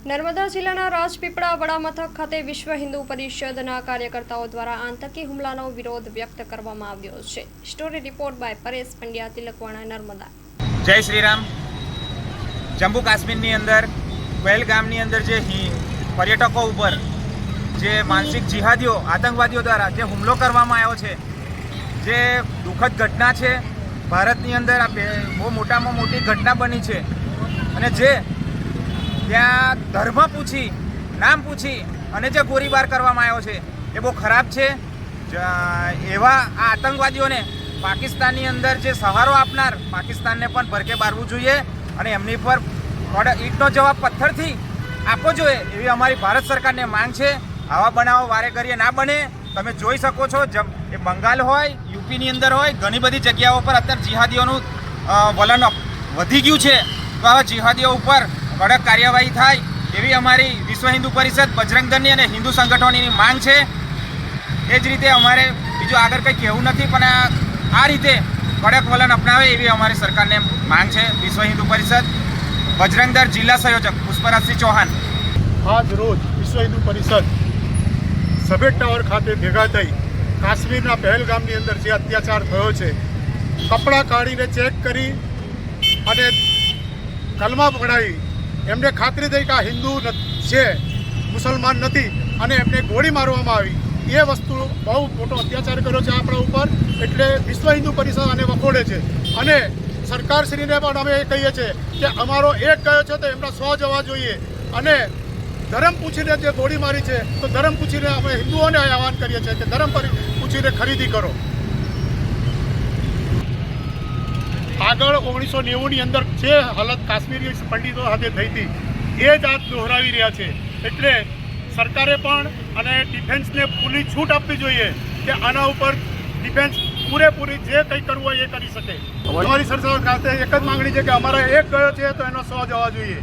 નર્મદા જિલ્લાના રાજપીપળા વડામથક ખાતે વિશ્વ હિન્દુ પરિષદના કાર્યકર્તાઓ દ્વારા આતંકી હુમલાનો વિરોધ વ્યક્ત કરવામાં આવ્યો છે। Story report by Paresh Pandya, Tilakwada, Narmada. Jai Shri Ram. Jammu કાશ્મીરની અંદર પહેલગામની અંદર જે પર્યટકો ઉપર જે માનસિક જિહાદીઓ આતંકવાદીઓ દ્વારા જે હુમલો કરવામાં આવ્યો છે, જે દુઃખદ ઘટના છે। ભારતની અંદર આ બહુ મોટામાં મોટી ઘટના બની છે અને જે ત્યાં ધર્મ પૂછી, નામ પૂછી અને જે ગોળીબાર કરવામાં આવ્યો છે એ બહુ ખરાબ છે। એવા આ આતંકવાદીઓને પાકિસ્તાનની અંદર જે સહારો આપનાર પાકિસ્તાનને પણ ભરકે બારવું જોઈએ અને એમની પર ઈંટનો જવાબ પથ્થરથી આપવો જોઈએ એવી અમારી ભારત સરકારને માંગ છે। આવા બનાવો વારે ઘડીએ ના બને। તમે જોઈ શકો છો, એ બંગાળ હોય, યુપીની અંદર હોય, ઘણી બધી જગ્યાઓ પર અત્યારે જિહાદીઓનું વલણ વધી ગયું છે। તો આવા જિહાદીઓ ઉપર કડક કાર્યવાહી થાય એવી અમારી વિશ્વ હિન્દુ પરિષદ, બજરંગ દળની અને હિન્દુ સંગઠનોની માંગ છે। એ જ રીતે અમારે બીજું આગળ કંઈ કહેવું નથી, પણ આ રીતે કડક વલણ અપનાવે એવી અમારી સરકારને માંગ છે। વિશ્વ હિન્દુ પરિષદ, બજરંગ દળ જિલ્લા સંયોજક પુષ્પરાજસિંહ ચૌહાણ। આજ રોજ વિશ્વ હિન્દુ પરિષદ સફેદ ટાવર ખાતે ભેગા થઈ કાશ્મીરના પહેલગામની અંદર જે અત્યાચાર થયો છે, કપડાં કાઢીને ચેક કરી અને કલમા પકડાવી એમને ખાતરી થઈ કે આ હિન્દુ છે, મુસલમાન નથી, અને એમને ગોળી મારવામાં આવી। એ વસ્તુ બહુ મોટો અત્યાચાર કર્યો છે આપણા ઉપર, એટલે વિશ્વ હિન્દુ પરિષદ આને વખોડે છે અને સરકારશ્રીને પણ અમે એ કહીએ છીએ કે અમારો એક ગયો છે તો એમના 100 જવા જોઈએ અને ધર્મ પૂછીને જે ગોળી મારી છે તો ધર્મ પૂછીને અમે હિન્દુઓને આહવાન કરીએ છીએ કે ધર્મ પૂછીને ખરીદી કરો। આગળ 1990ની અંદર જે હાલત કાશ્મીરી પંડિતો સાથે થઈ હતી એ જ આજ દોહરાવી રહ્યા છે। એટલે સરકારે પણ અને ડિફેન્સને પૂરી છૂટ આપવી જોઈએ કે આના ઉપર ડિફેન્સ પૂરેપૂરી જે કંઈ કરવું હોય એ કરી શકે। અમારી સરકાર ખાતે એક જ માંગણી છે કે અમારા એક ગયો છે તો એનો 100 જવા જોઈએ।